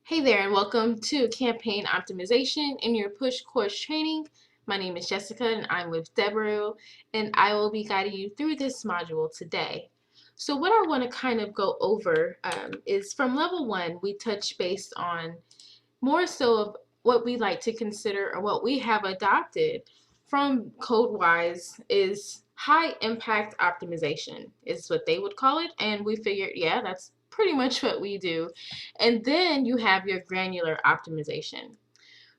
Hey there, and welcome to Campaign Optimization in your Push Course training. My name is Jessica, and I'm with Deborah, and I will be guiding you through this module today. So what I want to kind of go over is from level 1, we touch based on more so of what we like to consider or what we have adopted from code-wise is high impact optimization is what they would call it, and we figured, yeah, that's pretty much what we do. And then you have your granular optimization.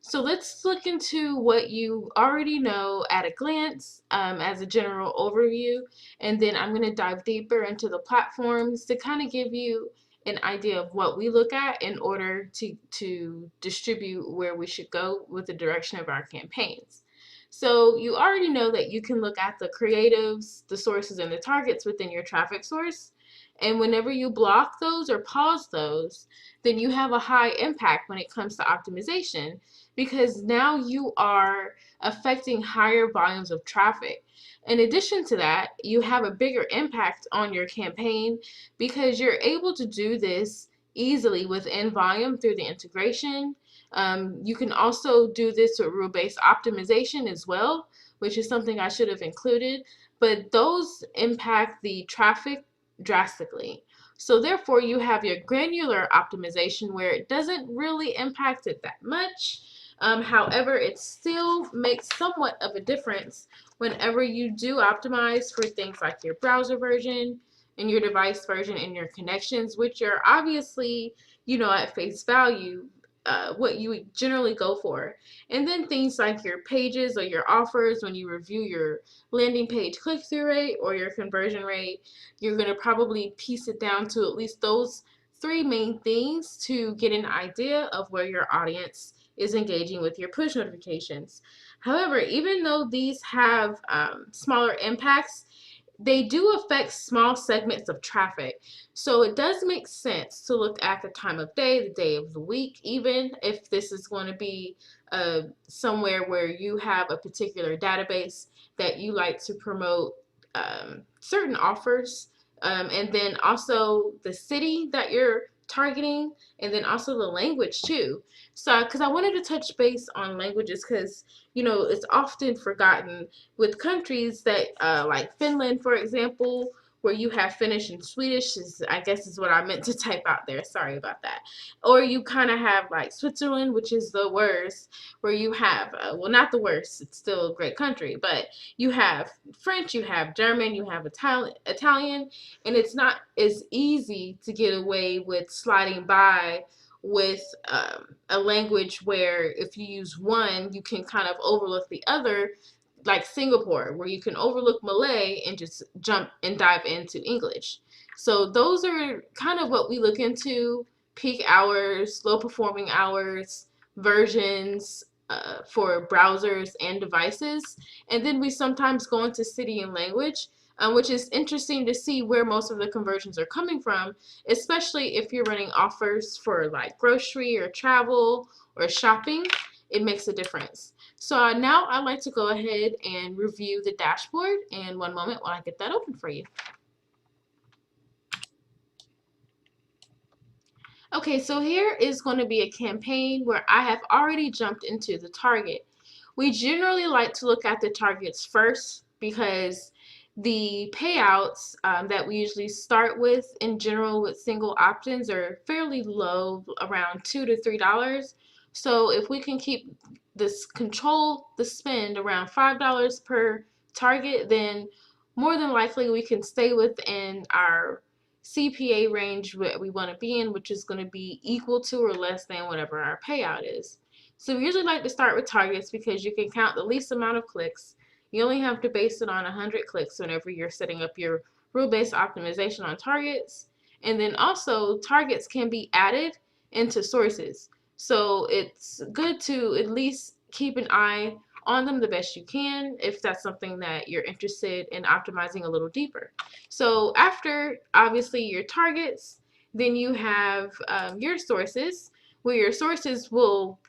So let's look into what you already know at a glance as a general overview, and then I'm going to dive deeper into the platforms to kind of give you an idea of what we look at in order to distribute where we should go with the direction of our campaigns. So you already know that you can look at the creatives, the sources, and the targets within your traffic source. And whenever you block those or pause those, then you have a high impact when it comes to optimization because now you are affecting higher volumes of traffic. In addition to that, you have a bigger impact on your campaign because you're able to do this easily within volume through the integration. You can also do this with rule-based optimization as well, which is something I should have included, but those impact the traffic drastically. So therefore, you have your granular optimization where it doesn't really impact it that much. However, it still makes somewhat of a difference whenever you do optimize for things like your browser version and your device version and your connections, which are obviously, at face value, what you would generally go for. And then things like your pages or your offers, when you review your landing page click-through rate or your conversion rate, you're going to probably piece it down to at least those three main things to get an idea of where your audience is engaging with your push notifications. However, even though these have smaller impacts, they do affect small segments of traffic. So it does make sense to look at the time of day, the day of the week, even if this is going to be somewhere where you have a particular database that you like to promote certain offers, and then also the city that you're targeting, and then also the language too. So, because I wanted to touch base on languages, because it's often forgotten with countries that like Finland, for example, where you have Finnish and Swedish I guess is what I meant to type out there. Sorry about that. Or you kind of have like Switzerland, which is the worst, where you have well, not the worst. It's still a great country, but you have French, you have German, you have Italian, and it's not as easy to get away with sliding by with a language where if you use one, you can kind of overlook the other, like Singapore, where you can overlook Malay and just jump and dive into English. So those are kind of what we look into: peak hours, low performing hours, versions for browsers and devices. And then we sometimes go into city and language, which is interesting to see where most of the conversions are coming from, especially if you're running offers for like grocery or travel or shopping. It makes a difference. So now I'd like to go ahead and review the dashboard, and one moment while I get that open for you. Okay, so here is going to be a campaign where I have already jumped into the target. We generally like to look at the targets first because the payouts that we usually start with in general with single opt-ins are fairly low, around $2 to $3. So if we can keep control the spend around $5 per target, then more than likely we can stay within our CPA range that we want to be in, which is going to be equal to or less than whatever our payout is. So we usually like to start with targets because you can count the least amount of clicks. You only have to base it on 100 clicks whenever you're setting up your rule-based optimization on targets. And then also targets can be added into sources. So it's good to at least keep an eye on them the best you can if that's something that you're interested in optimizing a little deeper. So after obviously your targets, then you have your sources, where your sources will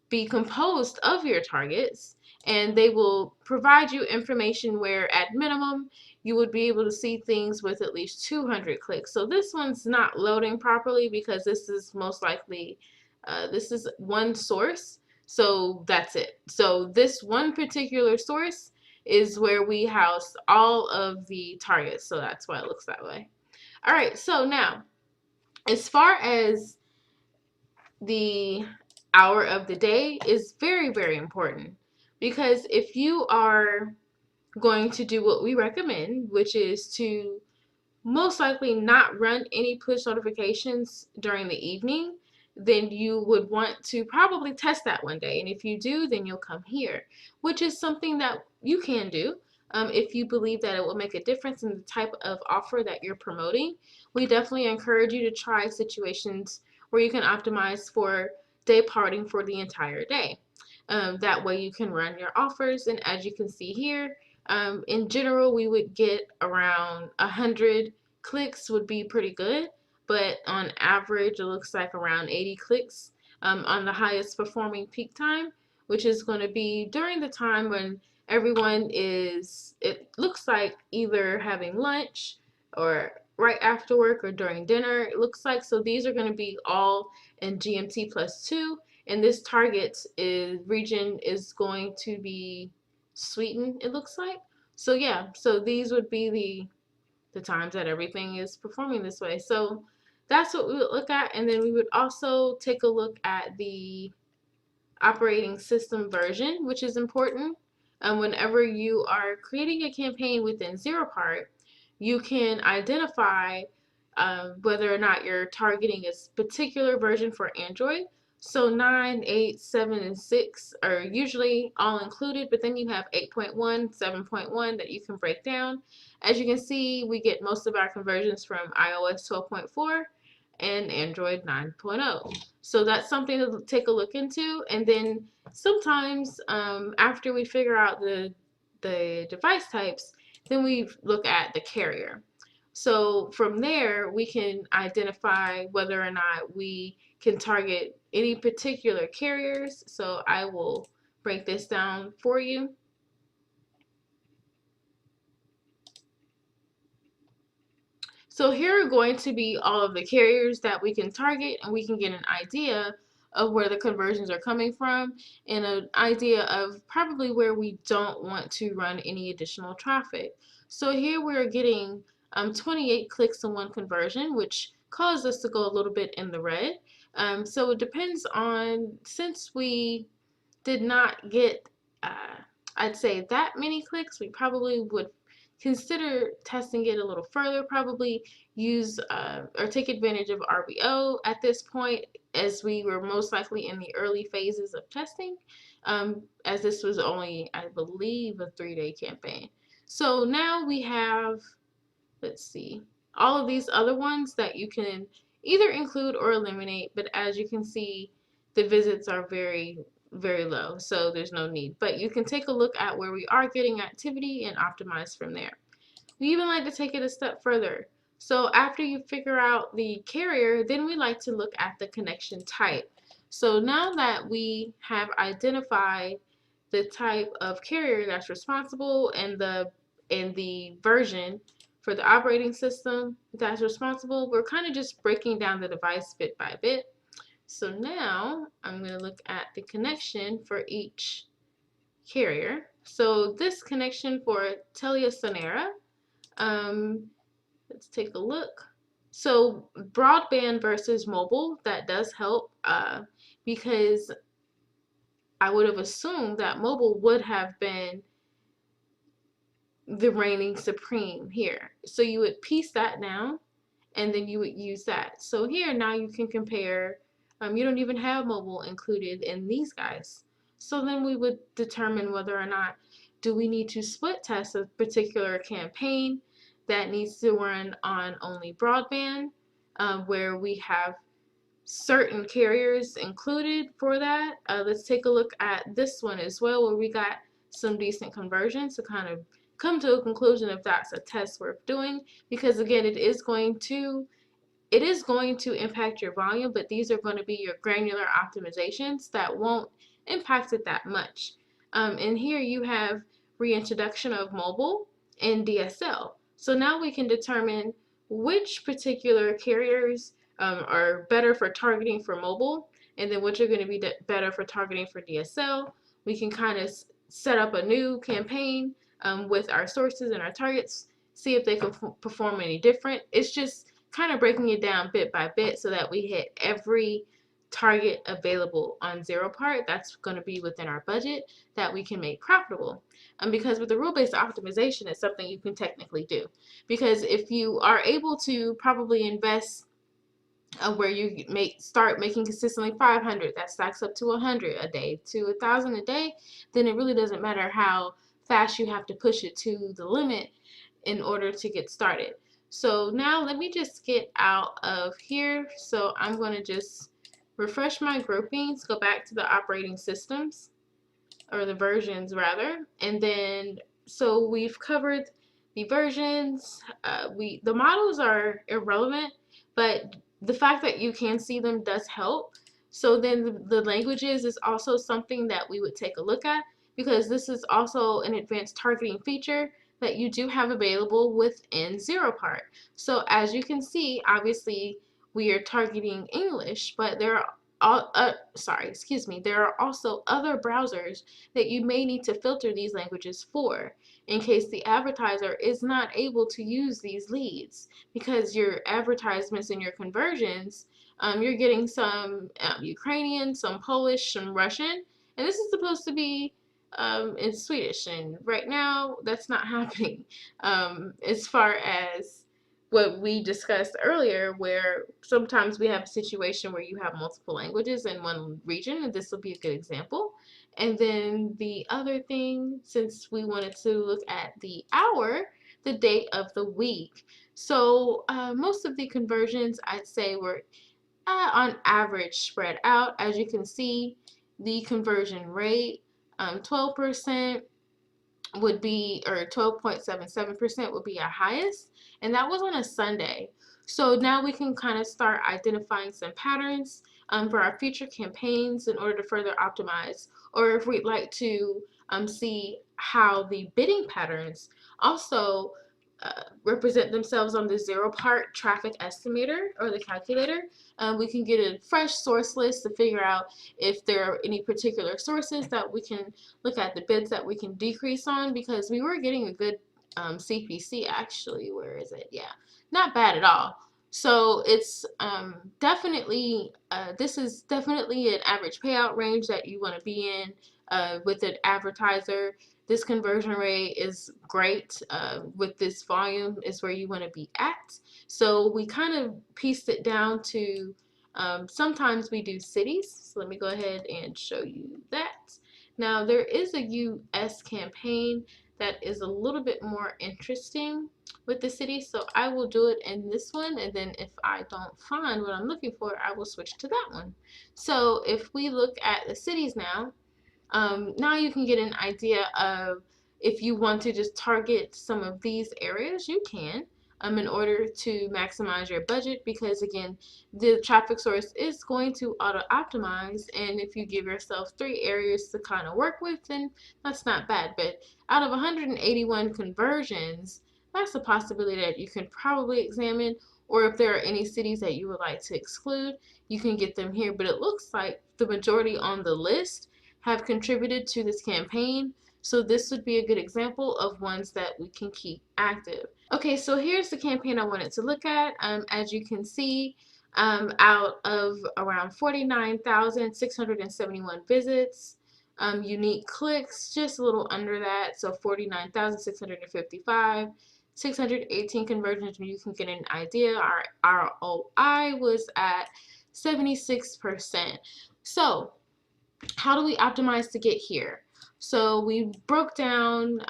be composed of your targets, and they will provide you information where at minimum you would be able to see things with at least 200 clicks. So this one's not loading properly because this is most likely This is one source, so that's it. So this one particular source is where we house all of the targets, so that's why it looks that way. All right, so now as far as the hour of the day is very, very important, because if you are going to do what we recommend, which is to most likely not run any push notifications during the evening, then you would want to probably test that one day. And if you do, then you'll come here, which is something that you can do. If you believe that it will make a difference in the type of offer that you're promoting, we definitely encourage you to try situations where you can optimize for day parting for the entire day. That way you can run your offers, and as you can see here, in general, we would get around 100 clicks would be pretty good, but on average, it looks like around 80 clicks on the highest performing peak time, which is going to be during the time when everyone is, it looks like, either having lunch or right after work or during dinner, it looks like. So these are going to be all in GMT +2, and this target is region is going to be Sweden, it looks like. So yeah, so these would be the times that everything is performing this way. So that's what we would look at, and then we would also take a look at the operating system version, which is important. Whenever you are creating a campaign within ZeroPart, you can identify whether or not you're targeting a particular version for Android. So 9, 8, 7, and 6 are usually all included, but then you have 8.1, 7.1 that you can break down. As you can see, we get most of our conversions from iOS 12.4 and Android 9.0. So that's something to take a look into. And then sometimes after we figure out the device types, then we look at the carrier. So from there, we can identify whether or not we can target any particular carriers. So I will break this down for you. So here are going to be all of the carriers that we can target, and we can get an idea of where the conversions are coming from, and an idea of probably where we don't want to run any additional traffic. So here we're getting 28 clicks and 1 conversion, which caused us to go a little bit in the red. So it depends on, since we did not get, I'd say, that many clicks, we probably would consider testing it a little further, probably use or take advantage of RBO at this point, as we were most likely in the early phases of testing, as this was only, I believe, a 3-day campaign. So now we have, let's see, all of these other ones that you can either include or eliminate, but as you can see, the visits are very, very low, so there's no need. But you can take a look at where we are getting activity and optimize from there. We even like to take it a step further. So after you figure out the carrier, then we like to look at the connection type. So now that we have identified the type of carrier that's responsible and the version for the operating system that's responsible, we're kind of just breaking down the device bit by bit. So now I'm going to look at the connection for each carrier. So this connection for TeliaSonera, let's take a look. So broadband versus mobile, that does help because I would have assumed that mobile would have been the reigning supreme here. So you would piece that down, and then you would use that. So here now you can compare, you don't even have mobile included in these guys. So then we would determine whether or not do we need to split test a particular campaign that needs to run on only broadband, where we have certain carriers included for that. Let's take a look at this one as well, where we got some decent conversions to kind of come to a conclusion if that's a test worth doing, because again, it is going to impact your volume, but these are going to be your granular optimizations that won't impact it that much. And here you have reintroduction of mobile and DSL. So now we can determine which particular carriers are better for targeting for mobile, and then which are going to be better for targeting for DSL. We can kind of set up a new campaign with our sources and our targets, see if they can perform any different. It's just kind of breaking it down bit by bit so that we hit every target available on ZeroPart that's going to be within our budget that we can make profitable. Because with the rule-based optimization, it's something you can technically do. Because if you are able to probably invest where you start making consistently 500, that stacks up to 100 a day, to 1,000 a day, then it really doesn't matter how fast you have to push it to the limit in order to get started. So now let me just get out of here. So I'm going to just refresh my groupings, go back to the operating systems, or the versions rather, and then so we've covered the versions. The models are irrelevant, but the fact that you can see them does help. So then the languages is also something that we would take a look at, because this is also an advanced targeting feature that you do have available within ZeroPart. So as you can see, obviously we are targeting English, but there are there are also other browsers that you may need to filter these languages for, in case the advertiser is not able to use these leads, because your advertisements and your conversions, you're getting some Ukrainian, some Polish, some Russian, and this is supposed to be in Swedish, and right now that's not happening. As far as what we discussed earlier, where sometimes we have a situation where you have multiple languages in one region, and this will be a good example. And then the other thing, since we wanted to look at the hour, the date of the week. So most of the conversions, I'd say, were on average spread out. As you can see, the conversion rate, 12% would be, or 12.77% would be our highest, and that was on a Sunday. So now we can kind of start identifying some patterns for our future campaigns in order to further optimize, or if we'd like to see how the bidding patterns also represent themselves on the ZeroPart traffic estimator or the calculator. We can get a fresh source list to figure out if there are any particular sources that we can look at, the bids that we can decrease on, because we were getting a good CPC actually. Where is it? Yeah, not bad at all. So it's definitely, this is definitely an average payout range that you want to be in with an advertiser. This conversion rate is great. With this volume is where you want to be at. So we kind of pieced it down to, sometimes we do cities. So let me go ahead and show you that. Now there is a US campaign that is a little bit more interesting with the city, so I will do it in this one, and then if I don't find what I'm looking for, I will switch to that one. So if we look at the cities now, now you can get an idea of, if you want to just target some of these areas, you can, in order to maximize your budget, because again, the traffic source is going to auto optimize, and if you give yourself 3 areas to kind of work with, then that's not bad. But out of 181 conversions, that's a possibility that you can probably examine, or if there are any cities that you would like to exclude, you can get them here. But it looks like the majority on the list have contributed to this campaign, so this would be a good example of ones that we can keep active. Okay, so here's the campaign I wanted to look at. As you can see, out of around 49,671 visits, unique clicks, just a little under that, so 49,655, 618 conversions, and you can get an idea. Our ROI was at 76%. So how do we optimize to get here? So we broke down,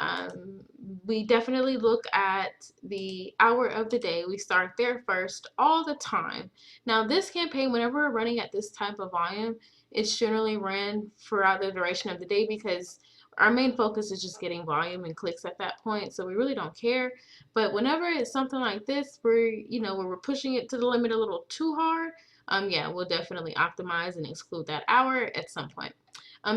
we definitely look at the hour of the day. We start there first all the time. Now this campaign, whenever we're running at this type of volume, it's generally ran throughout the duration of the day, because our main focus is just getting volume and clicks at that point, so we really don't care. But whenever it's something like this, where where we're pushing it to the limit a little too hard, yeah, we'll definitely optimize and exclude that hour at some point.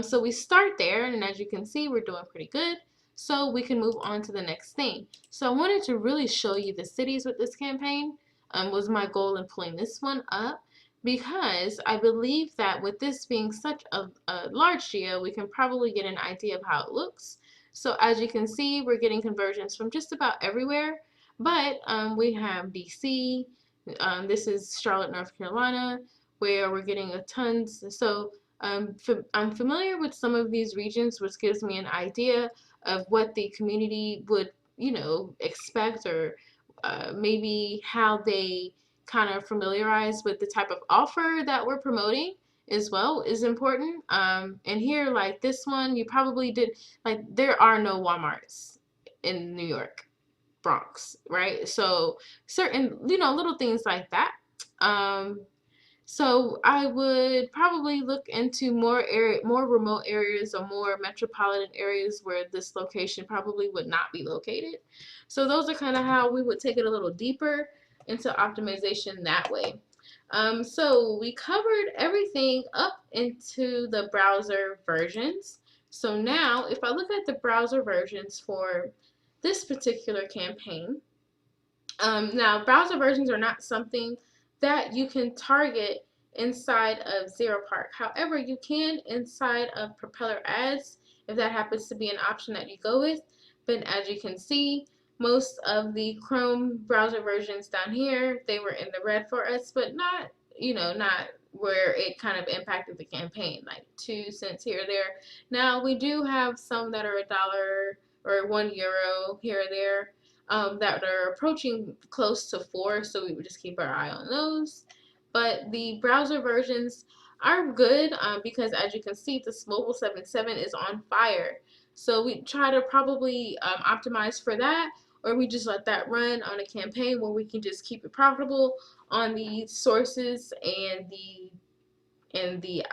So we start there, and as you can see, we're doing pretty good. So we can move on to the next thing. So I wanted to really show you the cities with this campaign, was my goal in pulling this one up. because I believe that with this being such a large geo, we can probably get an idea of how it looks. So as you can see, we're getting conversions from just about everywhere, but we have DC, this is Charlotte, North Carolina, where we're getting a tons. So I'm familiar with some of these regions, which gives me an idea of what the community would, expect, or maybe how they kind of familiarize with the type of offer that we're promoting as well is important. And here, like this one, you probably did, like, there are no Walmarts in New York, Bronx, right? So certain, little things like that. Um, so I would probably look into more remote areas or more metropolitan areas where this location probably would not be located. So those are kind of how we would take it a little deeper into optimization that way. So we covered everything up into the browser versions. So now if I look at the browser versions for this particular campaign, now, browser versions are not something that you can target inside of Zero Park. However, you can inside of Propeller Ads if that happens to be an option that you go with. But as you can see, most of the Chrome browser versions down here, they were in the red for us, but not, not where it kind of impacted the campaign, like 2 cents here or there. Now, we do have some that are $1 or €1 here or there, that are approaching close to 4, so we would just keep our eye on those. But the browser versions are good, because as you can see, this mobile 77 is on fire. So we try to probably optimize for that, or we just let that run on a campaign where we can just keep it profitable on the sources and the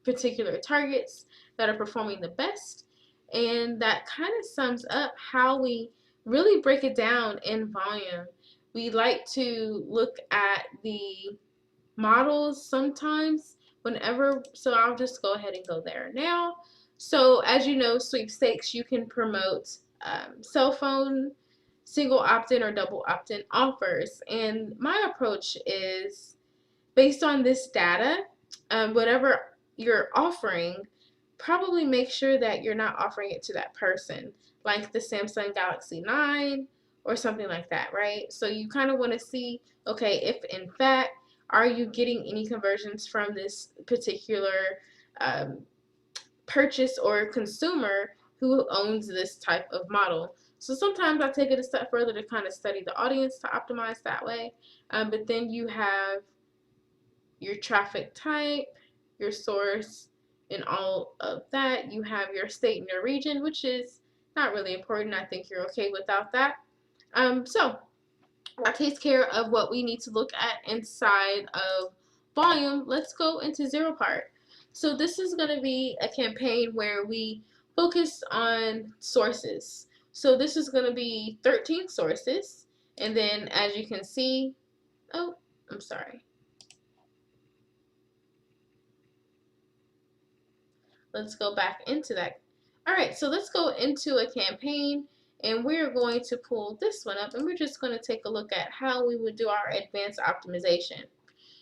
particular targets that are performing the best. And that kind of sums up how we really break it down in volume. We like to look at the models sometimes so I'll just go ahead and go there now. So as you know, sweepstakes, you can promote cell phone, single opt-in or double opt-in offers. And my approach is based on this data, whatever you're offering, probably make sure that you're not offering it to that person, like the Samsung Galaxy 9 or something like that, right? So you kind of want to see, okay, if in fact, are you getting any conversions from this particular um, purchase or consumer who owns this type of model? So sometimes I take it a step further to kind of study the audience to optimize that way. But then you have your traffic type, your source, and all of that. You have your state and your region, which is not really important. I think you're okay without that. So that takes care of what we need to look at inside of volume. Let's go into Zero Part. So this is going to be a campaign where we focus on sources. So this is going to be 13 sources. And then as you can see, oh, I'm sorry. Let's go back into that. All right, so let's go into a campaign, and we're going to pull this one up, and we're just going to take a look at how we would do our advanced optimization.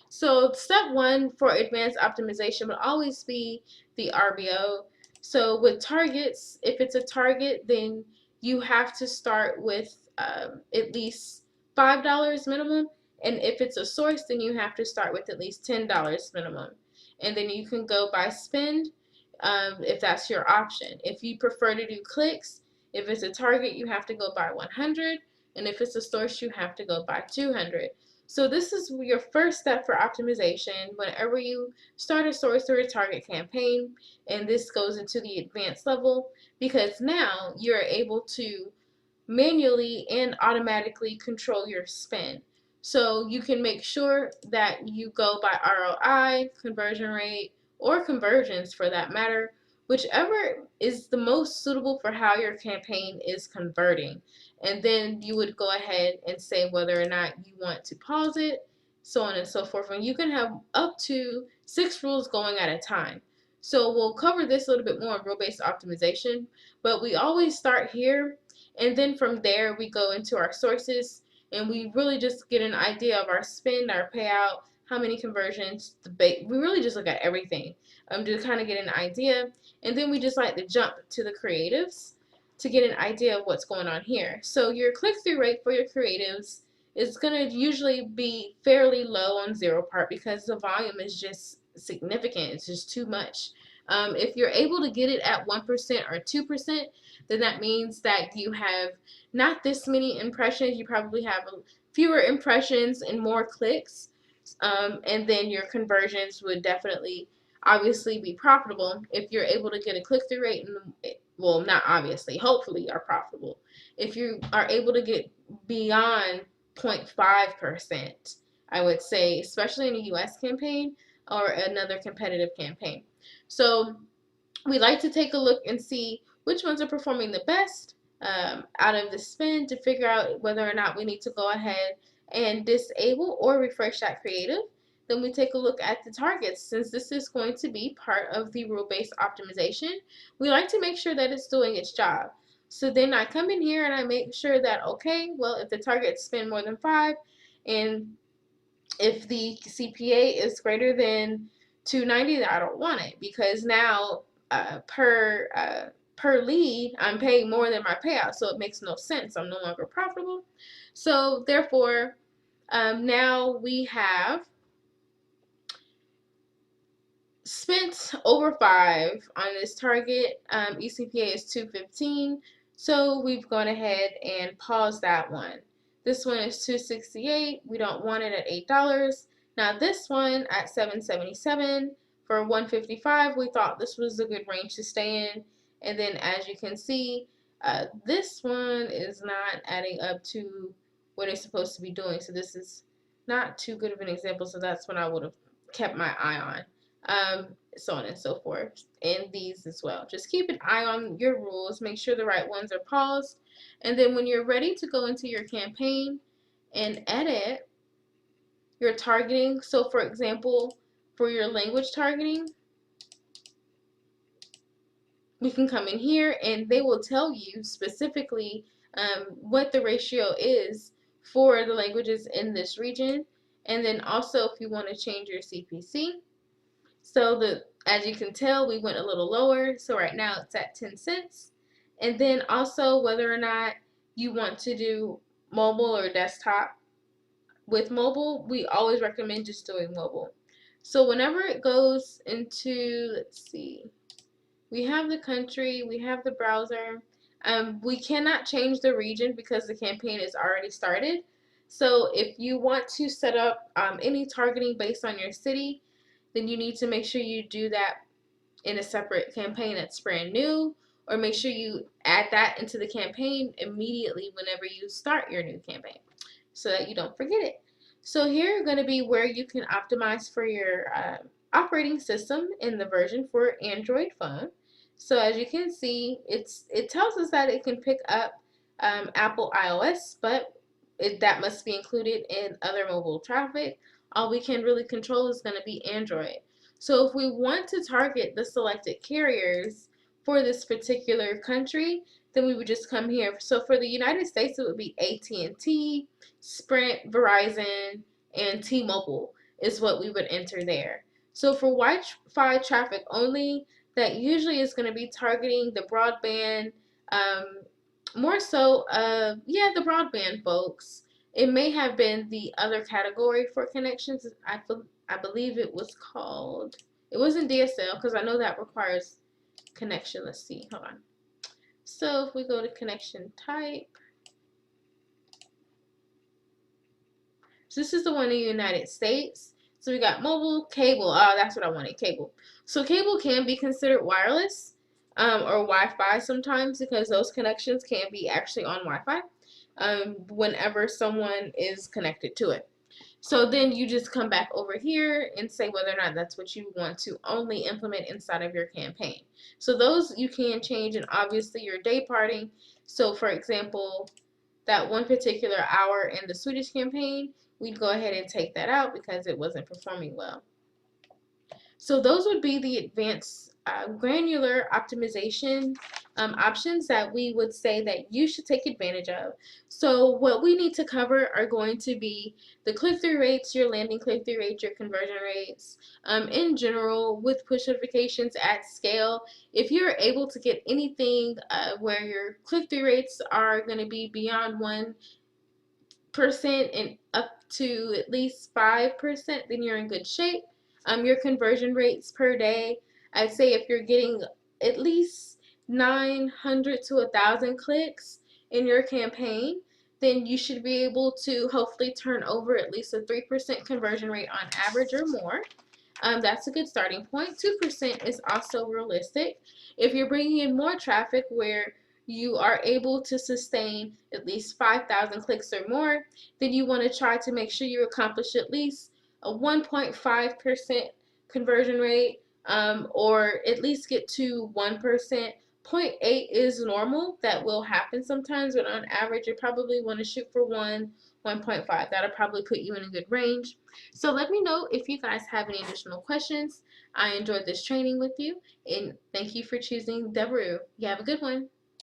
So step one for advanced optimization would always be the RBO. So with targets, if it's a target, then you have to start with at least $5 minimum. And if it's a source, then you have to start with at least $10 minimum. And then you can go by spend, if that's your option. If you prefer to do clicks, if it's a target, you have to go by 100. And if it's a source, you have to go by 200. So this is your first step for optimization whenever you start a source or a target campaign, and this goes into the advanced level, because now you're able to manually and automatically control your spend. So you can make sure that you go by ROI, conversion rate, or conversions for that matter, whichever is the most suitable for how your campaign is converting. And then you would go ahead and say whether or not you want to pause it, so on and so forth. And you can have up to 6 rules going at a time. So we'll cover this a little bit more in rule-based optimization, but we always start here, and then from there we go into our sources, and we really just get an idea of our spend, our payout, how many conversions, we really just look at everything to kind of get an idea. And then we just like to jump to the creatives to get an idea of what's going on here. So your click-through rate for your creatives is going to usually be fairly low on zero part because the volume is just significant. It's just too much. If you're able to get it at 1% or 2%, then that means that you have not this many impressions. You probably have fewer impressions and more clicks. And then your conversions would definitely obviously be profitable if you're able to get a click-through rate. Well, not obviously, hopefully are profitable. If you are able to get beyond 0.5%, I would say, especially in a US campaign or another competitive campaign. So we like to take a look and see which ones are performing the best out of the spin to figure out whether or not we need to go ahead and disable or refresh that creative. Then we take a look at the targets. Since this is going to be part of the rule-based optimization, we like to make sure that it's doing its job. So then I come in here and I make sure that, okay, well, if the targets spend more than 5 and if the CPA is greater than 290, I don't want it, because now per lead, I'm paying more than my payout, so it makes no sense. I'm no longer profitable. So therefore, now we have spent over 5 on this target. ECPA is 215, so we've gone ahead and paused that one. This one is 268. We don't want it at $8. Now this one at 777 for 155. We thought this was a good range to stay in. And then as you can see, this one is not adding up to what it's supposed to be doing. So this is not too good of an example. So that's what I would have kept my eye on. So on and so forth, and these as well. Just keep an eye on your rules, make sure the right ones are paused, and then when you're ready to go into your campaign and edit your targeting, so for example, for your language targeting, we can come in here and they will tell you specifically what the ratio is for the languages in this region, and then also if you want to change your CPC. So as you can tell, we went a little lower. So right now it's at 10 cents. And then also whether or not you want to do mobile or desktop. With mobile, we always recommend just doing mobile. So whenever it goes into, let's see, we have the country, we have the browser. We cannot change the region because the campaign is already started. So if you want to set up any targeting based on your city, then you need to make sure you do that in a separate campaign that's brand new, or make sure you add that into the campaign immediately whenever you start your new campaign so that you don't forget it. So here are going to be where you can optimize for your operating system in the version for Android phone. So as you can see, it tells us that it can pick up Apple iOS, but that must be included in other mobile traffic. All we can really control is going to be Android. So if we want to target the selected carriers for this particular country, then we would just come here. So for the United States, it would be AT&T, Sprint, Verizon, and T-Mobile is what we would enter there. So for Wi-Fi traffic only, that usually is going to be targeting the broadband, more so, yeah, the broadband folks. It may have been the other category for connections. I believe it was called, it wasn't DSL because I know that requires connection. Let's see, hold on. So if we go to connection type, so this is the one in the United States. So we got mobile, cable. Oh, that's what I wanted, cable. So cable can be considered wireless or Wi-Fi sometimes because those connections can be actually on Wi-Fi whenever someone is connected to it. So then you just come back over here and say whether or not that's what you want to only implement inside of your campaign. So those you can change, and obviously your day parting. So for example, that one particular hour in the Swedish campaign, we'd go ahead and take that out because it wasn't performing well. So those would be the advanced granular optimization options that we would say that you should take advantage of. So what we need to cover are going to be the click-through rates, your landing click-through rates, your conversion rates, in general with push notifications at scale. If you're able to get anything where your click-through rates are going to be beyond 1% and up to at least 5%, then you're in good shape. Your conversion rates per day, I'd say if you're getting at least 900 to 1,000 clicks in your campaign, then you should be able to hopefully turn over at least a 3% conversion rate on average or more. That's a good starting point. 2% is also realistic. If you're bringing in more traffic where you are able to sustain at least 5,000 clicks or more, then you want to try to make sure you accomplish at least a 1.5% conversion rate, or at least get to 1%. 0.8 is normal. That will happen sometimes, but on average, you probably want to shoot for 1.5. That'll probably put you in a good range. So let me know if you guys have any additional questions. I enjoyed this training with you, and thank you for choosing Deborah. You have a good one.